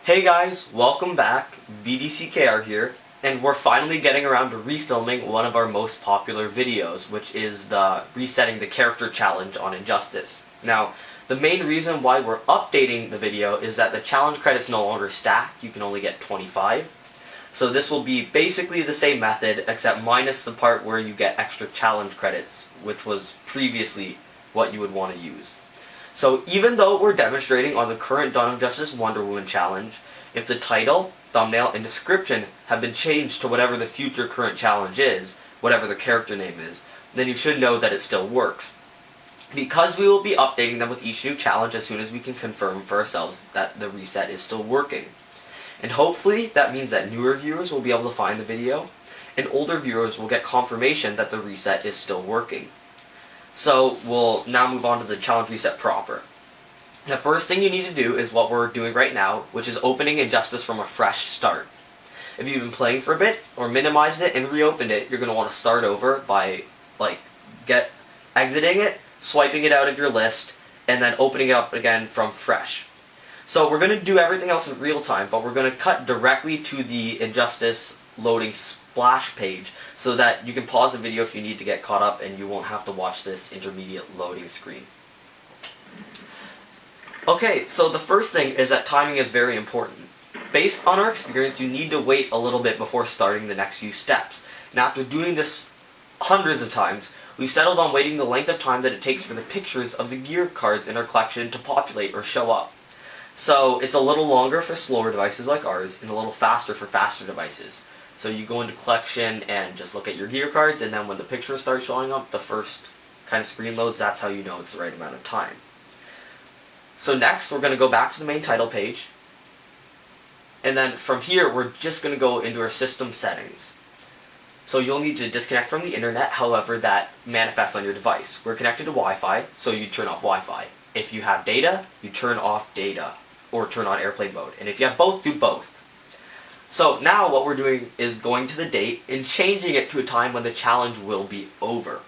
Hey guys, welcome back. BDCKR here, and we're finally getting around to refilming one of our most popular videos, which is the resetting the character challenge on Injustice. Now, the main reason why we're updating the video is that the challenge credits no longer stack. You can only get 25. So this will be basically the same method, except minus the part where you get extra challenge credits, which was previously what you would want to use. So even though we're demonstrating on the current Dawn of Justice Wonder Woman challenge, if the title, thumbnail, and description have been changed to whatever the future current challenge is, whatever the character name is, then you should know that it still works. Because we will be updating them with each new challenge as soon as we can confirm for ourselves that the reset is still working. And hopefully that means that newer viewers will be able to find the video, and older viewers will get confirmation that the reset is still working. So we'll now move on to the challenge reset proper. The first thing you need to do is what we're doing right now, which is opening Injustice from a fresh start. If you've been playing for a bit, or minimized it and reopened it, you're going to want to start over by exiting it, swiping it out of your list, and then opening it up again from fresh. So we're going to do everything else in real time, but we're going to cut directly to the Injustice loading splash page so that you can pause the video if you need to get caught up and you won't have to watch this intermediate loading screen. Okay, so the first thing is that timing is very important. Based on our experience, you need to wait a little bit before starting the next few steps. And after doing this hundreds of times, we've settled on waiting the length of time that it takes for the pictures of the gear cards in our collection to populate or show up. So it's a little longer for slower devices like ours, and a little faster for faster devices. So you go into collection and just look at your gear cards, and then when the pictures start showing up, the first kind of screen loads, that's how you know it's the right amount of time. So next, we're going to go back to the main title page, and then from here, we're just going to go into our system settings. So you'll need to disconnect from the internet, however that manifests on your device. We're connected to Wi-Fi, so you turn off Wi-Fi. If you have data, you turn off data, or turn on airplane mode. And if you have both, do both. So now what we're doing is going to the date and changing it to a time when the challenge will be over.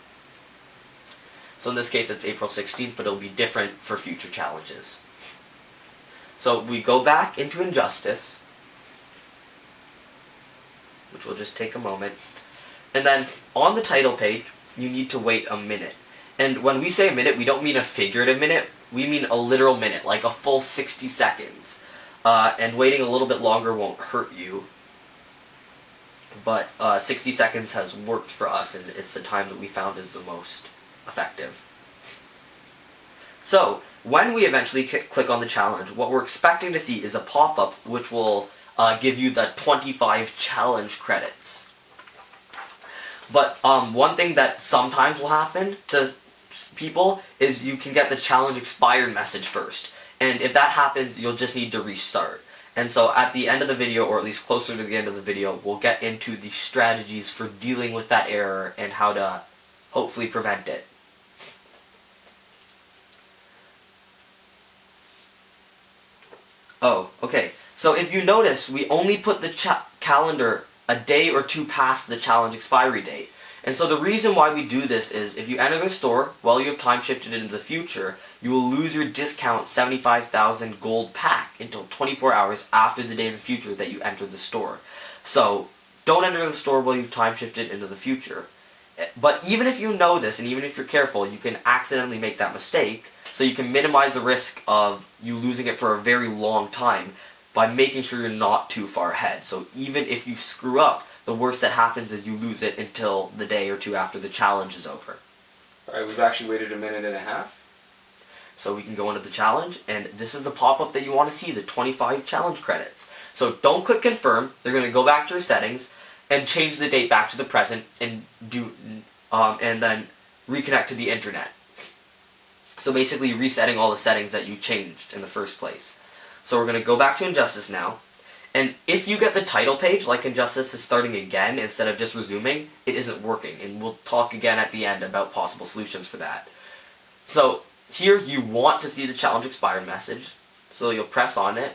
So in this case it's April 16th, but it'll be different for future challenges. So we go back into Injustice, which will just take a moment, and then on the title page you need to wait a minute. And when we say a minute, we don't mean a figurative minute, we mean a literal minute, like a full 60 seconds. And waiting a little bit longer won't hurt you, but 60 seconds has worked for us, and it's the time that we found is the most effective. So, when we eventually click on the challenge, what we're expecting to see is a pop-up which will give you the 25 challenge credits. But one thing that sometimes will happen to people is you can get the challenge expired message first. And if that happens, you'll just need to restart. And so at the end of the video, or at least closer to the end of the video, we'll get into the strategies for dealing with that error and how to hopefully prevent it. Oh, okay. So if you notice, we only put the calendar a day or two past the challenge expiry date. And so the reason why we do this is if you enter the store while you have time shifted into the future, you will lose your discount 75,000 gold pack until 24 hours after the day of the future that you entered the store. So don't enter the store while you've time shifted into the future. But even if you know this, and even if you're careful, you can accidentally make that mistake, so you can minimize the risk of you losing it for a very long time by making sure you're not too far ahead. So even if you screw up, the worst that happens is you lose it until the day or two after the challenge is over. Alright, we've actually waited a minute and a half. So we can go into the challenge, and this is the pop-up that you want to see, the 25 challenge credits. So don't click confirm, they're going to go back to your settings and change the date back to the present and and then reconnect to the internet. So basically resetting all the settings that you changed in the first place. So we're going to go back to Injustice now. And if you get the title page, like Injustice is starting again instead of just resuming, it isn't working. And we'll talk again at the end about possible solutions for that. So here you want to see the challenge expired message. So you'll press on it.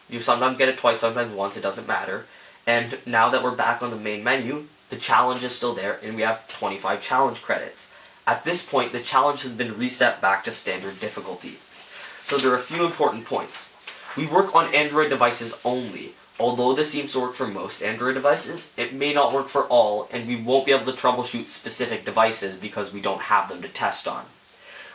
You sometimes get it twice, sometimes once, it doesn't matter. And now that we're back on the main menu, the challenge is still there and we have 25 challenge credits. At this point, the challenge has been reset back to standard difficulty. So there are a few important points. We work on Android devices only. Although this seems to work for most Android devices, it may not work for all, and we won't be able to troubleshoot specific devices because we don't have them to test on.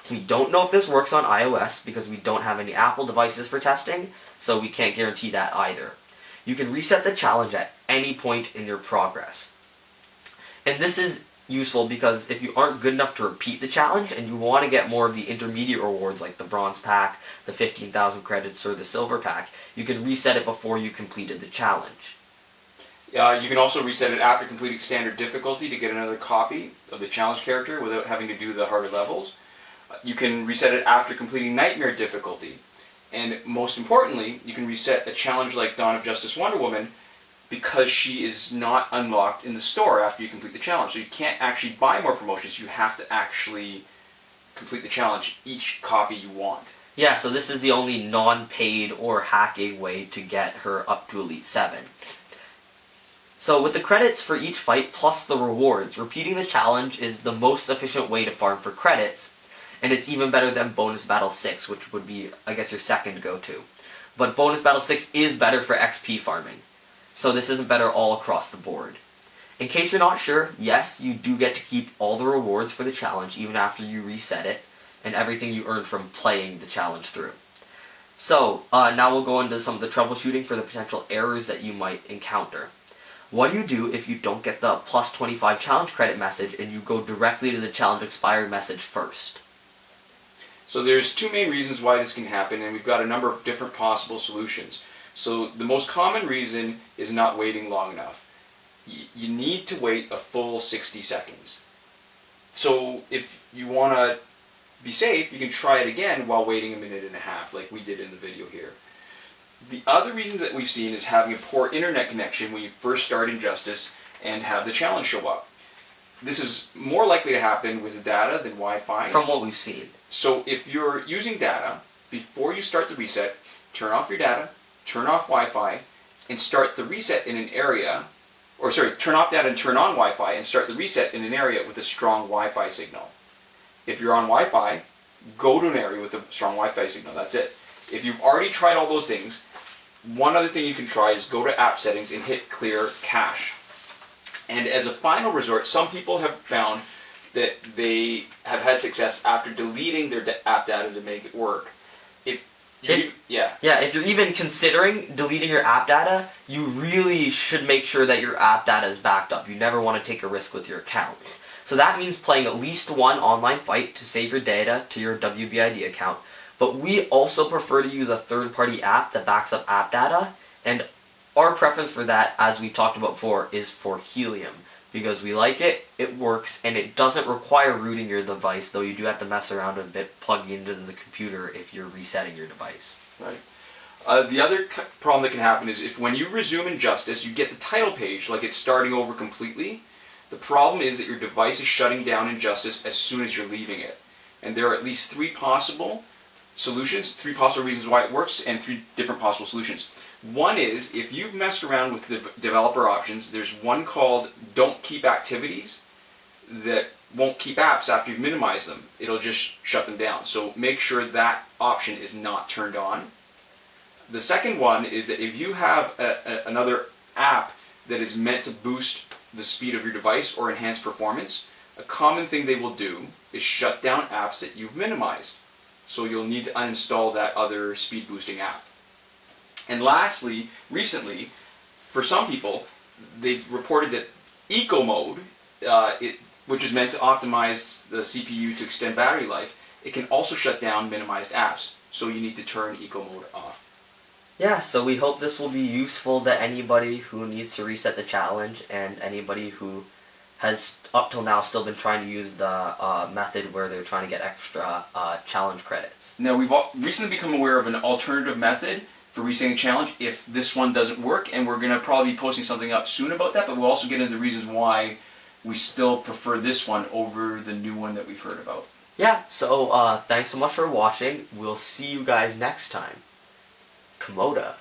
We don't know if this works on iOS because we don't have any Apple devices for testing, so we can't guarantee that either. You can reset the challenge at any point in your progress. And this is useful because if you aren't good enough to repeat the challenge and you want to get more of the intermediate rewards like the bronze pack, the 15,000 credits, or the silver pack, you can reset it before you completed the challenge. You can also reset it after completing standard difficulty to get another copy of the challenge character without having to do the harder levels. You can reset it after completing nightmare difficulty. And most importantly, you can reset a challenge like Dawn of Justice Wonder Woman because she is not unlocked in the store after you complete the challenge. So you can't actually buy more promotions, you have to actually complete the challenge, each copy you want. Yeah, so this is the only non-paid or hacking way to get her up to Elite 7. So with the credits for each fight plus the rewards, repeating the challenge is the most efficient way to farm for credits, and it's even better than Bonus Battle 6, which would be, I guess, your second go-to. But Bonus Battle 6 is better for XP farming, so this isn't better all across the board. In case you're not sure, yes, you do get to keep all the rewards for the challenge even after you reset it, and everything you earn from playing the challenge through. So, now we'll go into some of the troubleshooting for the potential errors that you might encounter. What do you do if you don't get the plus 25 challenge credit message and you go directly to the challenge expired message first? So there's two main reasons why this can happen, and we've got a number of different possible solutions. So the most common reason is not waiting long enough. You need to wait a full 60 seconds. So if you want to be safe, you can try it again while waiting a minute and a half, like we did in the video here. The other reason that we've seen is having a poor internet connection when you first start Injustice and have the challenge show up. This is more likely to happen with data than Wi-Fi. From what we've seen. So if you're using data, before you start the reset, turn off your data, turn off Wi-Fi, and start the reset in an area, turn off data and turn on Wi-Fi and start the reset in an area with a strong Wi-Fi signal. If you're on Wi-Fi, go to an area with a strong Wi-Fi signal. That's it. If you've already tried all those things, one other thing you can try is go to app settings and hit clear cache. And as a final resort, some people have found that they have had success after deleting their app data to make it work. If you're even considering deleting your app data, you really should make sure that your app data is backed up. You never want to take a risk with your account. So that means playing at least one online fight to save your data to your WBID account. But we also prefer to use a third-party app that backs up app data, and our preference for that, as we talked about before, is for Helium. Because we like it, it works, and it doesn't require rooting your device, though you do have to mess around a bit plugging into the computer if you're resetting your device. Right. The other problem that can happen is if when you resume Injustice, you get the title page like it's starting over completely. The problem is that your device is shutting down Injustice as soon as you're leaving it. And there are at least three possible solutions, three possible reasons why it works, and three different possible solutions. One is, if you've messed around with the developer options, there's one called Don't Keep Activities that won't keep apps after you've minimized them. It'll just shut them down. So make sure that option is not turned on. The second one is that if you have another app that is meant to boost the speed of your device or enhance performance, a common thing they will do is shut down apps that you've minimized. So you'll need to uninstall that other speed boosting app. And lastly, recently, for some people, they've reported that Eco Mode, which is meant to optimize the CPU to extend battery life, it can also shut down minimized apps. So you need to turn Eco Mode off. Yeah, so we hope this will be useful to anybody who needs to reset the challenge and anybody who has up till now still been trying to use the method where they're trying to get extra challenge credits. Now, we've recently become aware of an alternative method for resetting a challenge if this one doesn't work, and we're going to probably be posting something up soon about that, but we'll also get into the reasons why we still prefer this one over the new one that we've heard about. Yeah, so thanks so much for watching. We'll see you guys next time. Komoda.